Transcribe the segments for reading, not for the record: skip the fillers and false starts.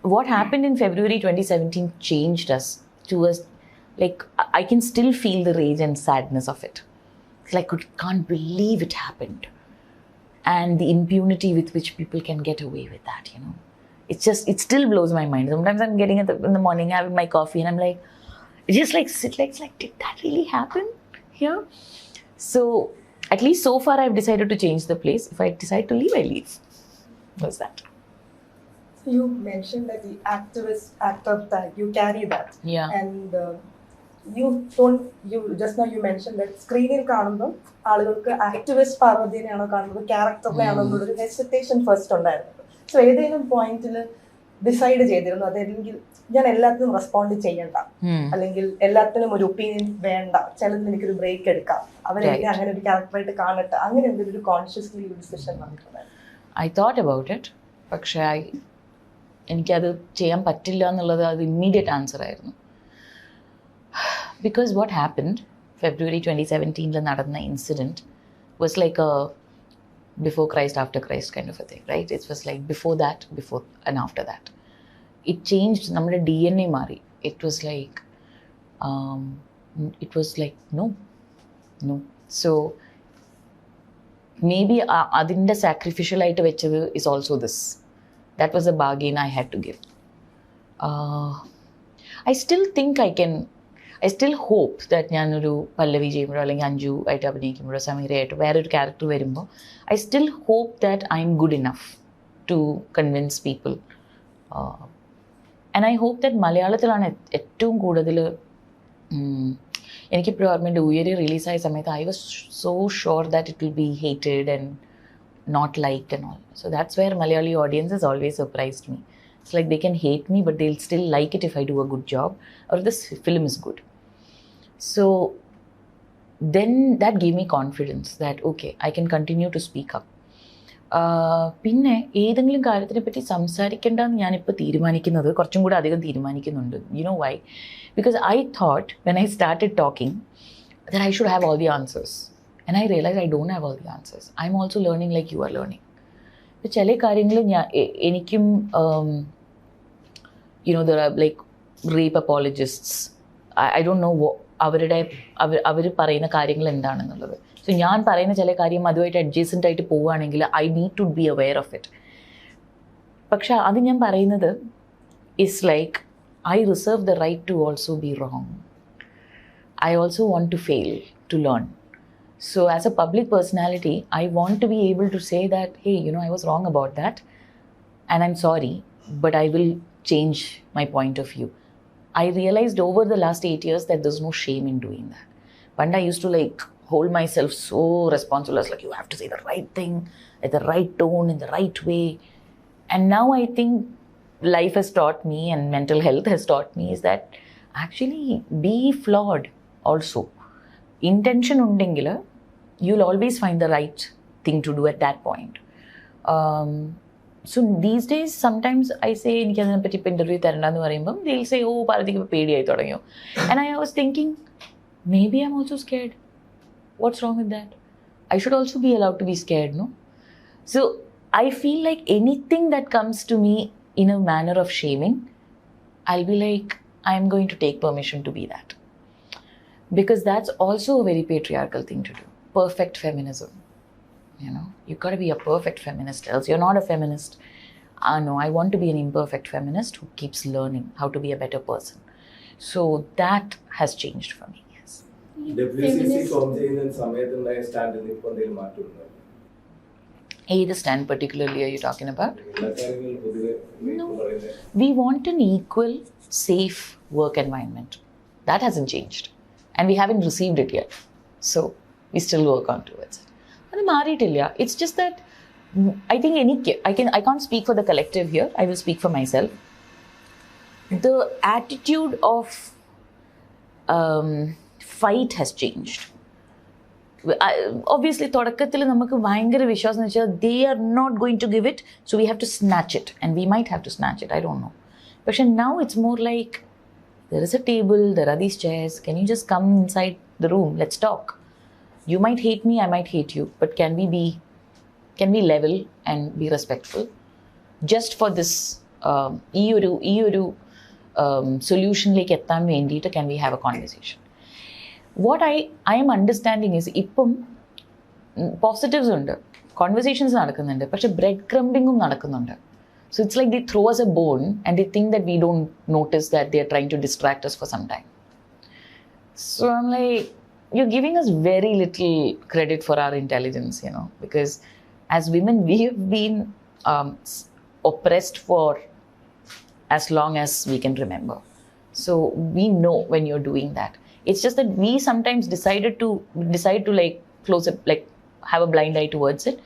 what happened in February 2017 changed us to us. Like, I can still feel the rage and sadness of it. It's like, I can't believe it happened. And the impunity with which people can get away with that, you know. It's just, it still blows my mind. Sometimes I'm getting it in the morning, having my coffee, and I'm like, just like, sit like, did that really happen here? So, at least so far, I've decided to change the place. If I decide to leave, I leave. What's that? You mentioned that the activist actor tag, you carry that. Yeah. And you just now you mentioned that screening കാണുമ്പോൾ ആളുകൾക്ക് activist പാർവതിനെയാണോ കാണുന്നത് ക്യാരക്ടറിനെയാണോ എന്നുള്ളൊരു hesitation first ഉണ്ടായിരുന്നു. So ഏതെങ്കിലും പോയിന്റിൽ decide ചെയ്തിരുന്നു അതല്ലെങ്കിൽ ഞാൻ എല്ലാത്തിനും റെസ്പോണ്ട് ചെയ്യണ്ട, അല്ലെങ്കിൽ എല്ലാത്തിനും ഒരു ഒപ്പീനിയൻ വേണ്ട, ചിലതിന് എനിക്കൊരു ബ്രേക്ക് എടുക്കാം, അവരെന്നെ അങ്ങനെ ഒരു ക്യാരക്ടറായിട്ട് കാണട്ടെ, അങ്ങനെ എന്തെങ്കിലും ഒരു കോൺഷ്യസ്ലി ഡിസിഷൻ വന്നിട്ടുണ്ടായിരുന്നു? ഐ തോട്ട് അബൌട്ട് ഇറ്റ്, പക്ഷേ എനിക്കത് ചെയ്യാൻ പറ്റില്ല എന്നുള്ളത് അത് ഇമ്മീഡിയറ്റ് ആൻസർ ആയിരുന്നു. Because what happened, February 2017 നടന്ന incident was like a before Christ, after Christ kind of a thing, right? It was like before that, before and after that. It changed, നമ്മുടെ DNA മാറി. It was like, no. So, maybe അതിൻ്റെ sacrificial ആയിട്ട് വെച്ചത് is also this. That was a bargain I had to give. I still think I still hope that ഞാനൊരു പല്ലവി ചെയ്യുമ്പോഴോ അല്ലെങ്കിൽ അഞ്ജു ആയിട്ട് അഭിനയിക്കുമ്പോഴോ സമീരയായിട്ട് വേറൊരു ക്യാരക്ടർ വരുമ്പോൾ I still hope that I'm good enough to convince people. And I hope that മലയാളത്തിലാണ് ഏറ്റവും കൂടുതൽ എനിക്കിപ്പോഴും ഓർമ്മയുണ്ട് ഉയരെ റിലീസായ സമയത്ത് I was so sure that it will be hated and not liked and all. So that's where Malayali audience has always surprised me. It's like they can hate me, but they'll still like it if I do a good job or this film is good. So then that gave me confidence that, okay, I can continue to speak up. പിന്നെ ഏതെങ്കിലും കാര്യത്തിനെ പറ്റി സംസാരിക്കേണ്ടെന്ന് ഞാനിപ്പോൾ തീരുമാനിക്കുന്നത് കുറച്ചും കൂടെ അധികം തീരുമാനിക്കുന്നുണ്ട്. You know why? Because I thought when I started talking that I should have all the answers. And I realized I don't have all the answers. I'm also learning like you are learning. ചില കാര്യങ്ങൾ എനിക്കും there are like rape apologists. I don't know അവർ പറയുന്ന കാര്യങ്ങൾ എന്താണെന്നുള്ളത്. So ഞാൻ പറയുന്ന ചില കാര്യം അതുമായിട്ട് അഡ്ജസ്റ്റൻ്റ് ആയിട്ട് പോവുകയാണെങ്കിൽ I need to be aware of it. പക്ഷെ അത് ഞാൻ പറയുന്നത് is like I reserve the right to also be wrong. I also want to fail to learn. So as a public personality, I want to be able to say that, hey, I was wrong about that and I'm sorry, but I will change my point of view. I realized over the last 8 years that there's no shame in doing that. But I used to like hold myself so responsible, as like you have to say the right thing at the right tone in the right way. And now I think life has taught me and mental health has taught me is that actually be flawed also. Intention ഉണ്ടെങ്കിൽ you'll always find the right thing to do at that point. So these days sometimes I say എനിക്കതിനെ പറ്റി ഇപ്പോൾ interview തരണ്ടെന്ന് പറയുമ്പം they'll say oh പാർവതിക്ക് ഇപ്പോൾ പേടിയായി തുടങ്ങിയോ. And I was thinking maybe I'm also scared. What's wrong with that? I should also be allowed to be scared, no? So I feel like anything that comes to me in a manner of shaming, I'll be like I'm going to take permission to be that. Because that's also a very patriarchal thing to do. Perfect feminism. You've got to be a perfect feminist, else you're not a feminist. No, I want to be an imperfect feminist who keeps learning how to be a better person. So that has changed for me, yes. WCC form ചെയ്യുന്ന സമയത്തുണ്ടായ സ്റ്റാൻഡിൽ ഇപ്പോൾ എന്തെങ്കിലും മാറ്റമുണ്ടോ? Either stand particularly are you talking about? No. We want an equal, safe work environment. That hasn't changed. And we haven't received it yet. So we still work on towards it. It's just that I think I can't speak for the collective here. I will speak for myself. The attitude of fight has changed. Obviously, തുടക്കത്തിൽ നമുക്ക് ഭയങ്കര വിശ്വാസം എന്ന് വെച്ചാൽ they are not going to give it, so we have to snatch it. And we might have to snatch it, I don't know. But now it's more like there is a table, there are these chairs. Can you just come inside the room? Let's talk. You might hate me, I might hate you. But can we level and be respectful? Just for this ഈ ഒരു സൊല്യൂഷനിലേക്ക് എത്താൻ വേണ്ടിയിട്ട് can we have a conversation? What I am understanding is ഇപ്പം positives ഉണ്ട്, conversations നടക്കുന്നുണ്ട്, പക്ഷെ bread ക്രംബിങ്ങും നടക്കുന്നുണ്ട്. So it's like they throw us a bone and they think that we don't notice that they are trying to distract us for some time. So I'm like, you're giving us very little credit for our intelligence, because as women we have been oppressed for as long as we can remember. So we know when you're doing that. It's just that we sometimes decide to like close it, like have a blind eye towards it,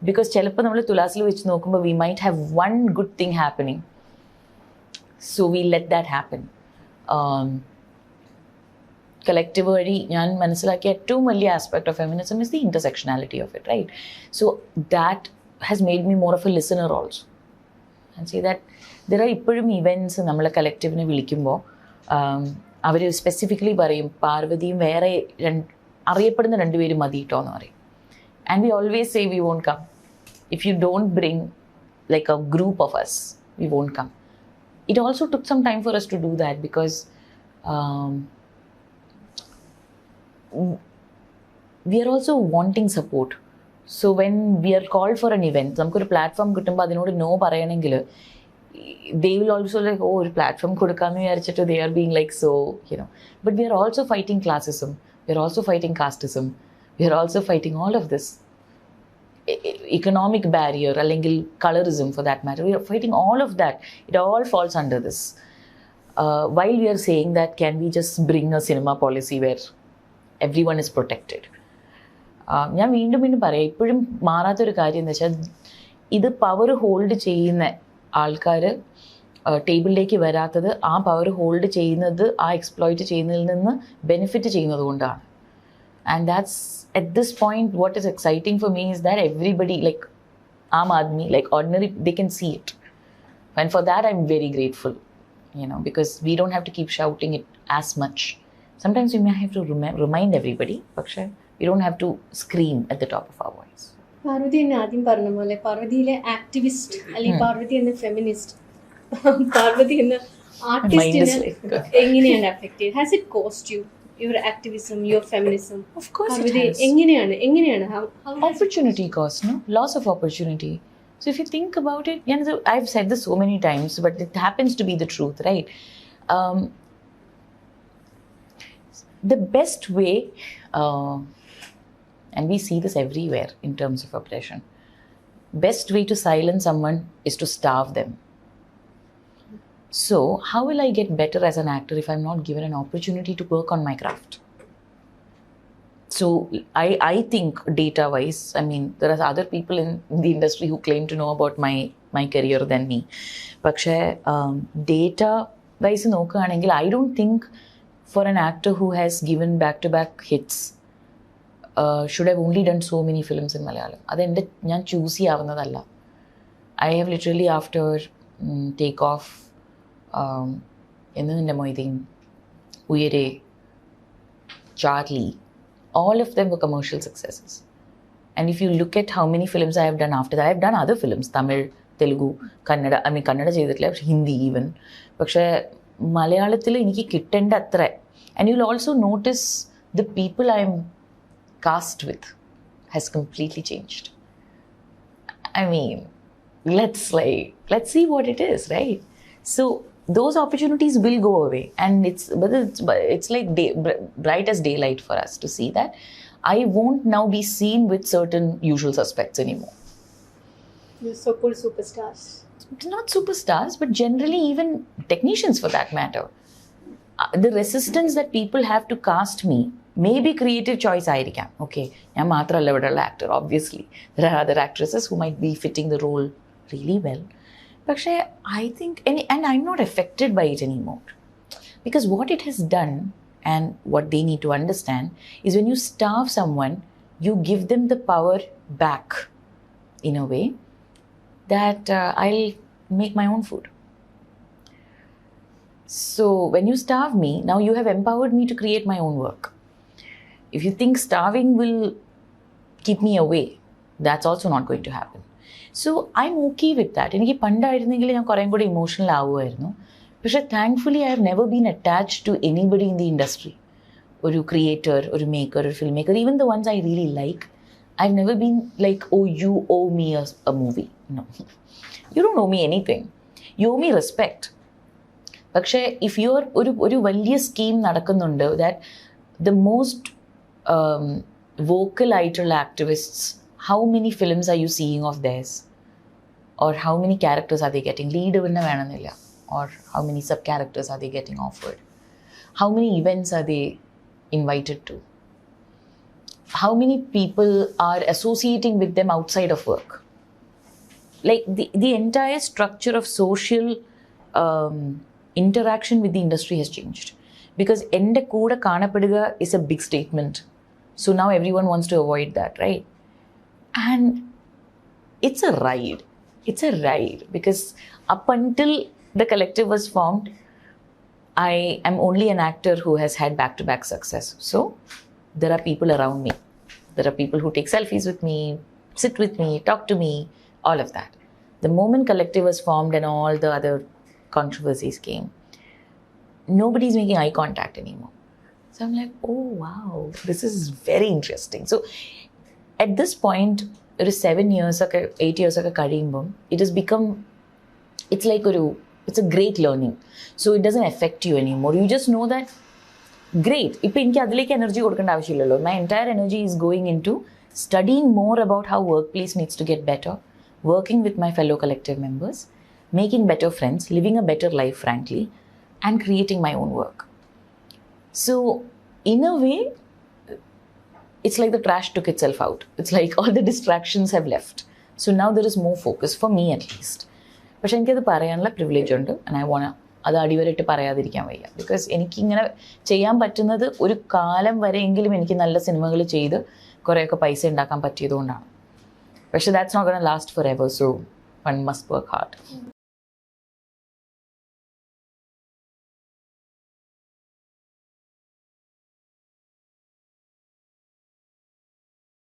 because ചിലപ്പോൾ നമ്മൾ തുലാസിൽ വെച്ച് നോക്കുമ്പോൾ we might have one good thing happening, so we let that happen. Collective വഴി ഞാൻ മനസ്സിലാക്കിയ ഏറ്റവും വലിയ aspect of feminism is the intersectionality of it, right? So that has made me more of a listener also, and see that there are ഇപ്പോഴും events നമ്മളെ കളക്റ്റീവിനെ വിളിക്കുമ്പോൾ അവർ specifically പറയും പാർവതിയും വേറെ അറിയപ്പെടുന്ന രണ്ടുപേരും മതി കേട്ടോ എന്ന് പറയും. And we always say we won't come. If you don't bring like a group of us, we won't come. It also took some time for us to do that, because we are also wanting support. So when we are called for an event, നമുക്കൊരു platform കിട്ടുമ്പോൾ അതിനോട് no പറയണമെങ്കിൽ they will also like, oh, ഒരു platform കൊടുക്കാമെന്ന് വിചാരിച്ചിട്ട് they are being like so, But we are also fighting classism. We are also fighting casteism. We are also fighting all of this economic barrier, അല്ലെങ്കിൽ colorism for that matter. We are fighting all of that. It all falls under this. While we are saying that, can we just bring a cinema policy where everyone is protected? ഞാൻ വീണ്ടും പറയാം, ഇപ്പോഴും മാറാത്തൊരു കാര്യം എന്ന് വെച്ചാൽ ഇത് power hold ചെയ്യുന്ന ആൾക്കാർ ടേബിളിലേക്ക് വരാത്തത് ആ പവർ ഹോൾഡ് ചെയ്യുന്നത് ആ എക്സ്പ്ലോയിറ്റ് ചെയ്യുന്നതിൽ നിന്ന് ബെനിഫിറ്റ് ചെയ്യുന്നത് കൊണ്ടാണ്. And that's, at this point, what is exciting for me is that everybody, like Aam Aadmi, like ordinary, they can see it. And for that, I'm very grateful, because we don't have to keep shouting it as much. Sometimes we may have to remind everybody, but we don't have to scream at the top of our voice. Parvathi എന്നെ ആദ്യം പറഞ്ഞ പോലെ പാർവതിയിലെ activist അല്ലെങ്കിൽ പാർവതി എന്ന feminist, Parvathi എന്ന ആർട്ടിസ്റ്റിന് എങ്ങനെയാണ് affect ചെയ്തത്? Has it cost you your activism, your feminism? Of course it has. എങ്ങനെയാണ് how opportunity cost, no? Loss of opportunity. So if you think about it, I've said this so many times, but it happens to be the truth, right? The best way, and we see this everywhere in terms of oppression, best way to silence someone is to starve them. So how will I get better as an actor if I'm not given an opportunity to work on my craft? So I think data-wise, I mean, there are other people in the industry who claim to know about my career than me. പക്ഷേ data-wise നോക്കുകയാണെങ്കിൽ I don't think for an actor who has given back-to-back hits should have only done so many films in Malayalam. അതെൻ്റെ ഞാൻ choose ചെയ്യാവുന്നതല്ല. I have literally after Take Off, എന്നതിൻ്റെ മൊയ്തീൻ, ഉയരെ, Charlie, all of them were commercial successes. And if you look at how many films I have done after that, I have done other films, Tamil, Telugu, Kannada, Kannada ചെയ്തിട്ടില്ല, പക്ഷെ Hindi even. പക്ഷേ മലയാളത്തിൽ എനിക്ക് കിട്ടേണ്ട അത്ര. And you'll also notice the people I'm cast with has completely changed. I mean, let's see what it is, right? So those opportunities will go away, and it's like bright as daylight for us to see that I won't now be seen with certain usual suspects anymore. You're so-called superstars. Not superstars, but generally even technicians for that matter. The resistance that people have to cast me may be creative choice ആയിരിക്കാം. Okay, ഞാൻ മാത്രമല്ല ഇവിടെയുള്ള actor, obviously. There are other actresses who might be fitting the role really well. പക്ഷേ I think, and I'm not affected by it anymore. Because what it has done, and what they need to understand, is when you starve someone, you give them the power back in a way that I'll make my own food. So when you starve me, now you have empowered me to create my own work. If you think starving will keep me away, that's also not going to happen. So I'm okay with that. എനിക്ക് പണ്ടായിരുന്നെങ്കിൽ ഞാൻ കുറേ കൂടി emotional ആവുമായിരുന്നു. പക്ഷേ thankfully I have never been attached to anybody in the industry. ഒരു creator, ഒരു maker, ഒരു film maker, even the ones I really like, I have never been like, oh you owe me a movie. No, you don't owe me anything, you owe me respect. പക്ഷേ if you are ഒരു വലിയ scheme നടക്കുന്നുണ്ട്, that the most vocal ആയിട്ടുള്ള activists, how many films are you seeing of theirs, or how many characters are they getting? Lead vinna venanilla, or how many sub characters are they getting offered? How many events are they invited to? How many people are associating with them outside of work? Like the entire structure of social interaction with the industry has changed, because ende kooda kaanapeduga is a big statement. So now everyone wants to avoid that, right? And it's a ride. It's a ride, because up until the collective was formed, I am only an actor who has had back-to-back success. So there are people around me. There are people who take selfies with me, sit with me, talk to me, all of that. The moment collective was formed and all the other controversies came, nobody's making eye contact anymore. So I'm like, oh wow, this is very interesting. So at this point, it is 7 years, 8 years it has become, it's like it's a great learning. So it doesn't affect you anymore. You just know that, great, ipo enki adilekku energy kodukanda avashyamillalo. My entire energy is going into studying more about how workplace needs to get better, working with my fellow collective members, making better friends, living a better life, frankly, and creating my own work. So in a way, it's like the trash took itself out. It's like all the distractions have left. So now there is more focus, for me at least. പക്ഷെ എനിക്കത് പറയാനുള്ള privilege ഉണ്ട്, and I won't അത് അടിവരായിട്ട് പറയാതിരിക്കാൻ വയ്യ. Because എനിക്കിങ്ങനെ ചെയ്യാൻ പറ്റുന്നത് ഒരു കാലം വരെയെങ്കിലും എനിക്ക് നല്ല സിനിമകൾ ചെയ്ത് കുറേയൊക്കെ പൈസ ഉണ്ടാക്കാൻ പറ്റിയതുകൊണ്ടാണ്. പക്ഷെ that's not gonna last forever, so one must work hard.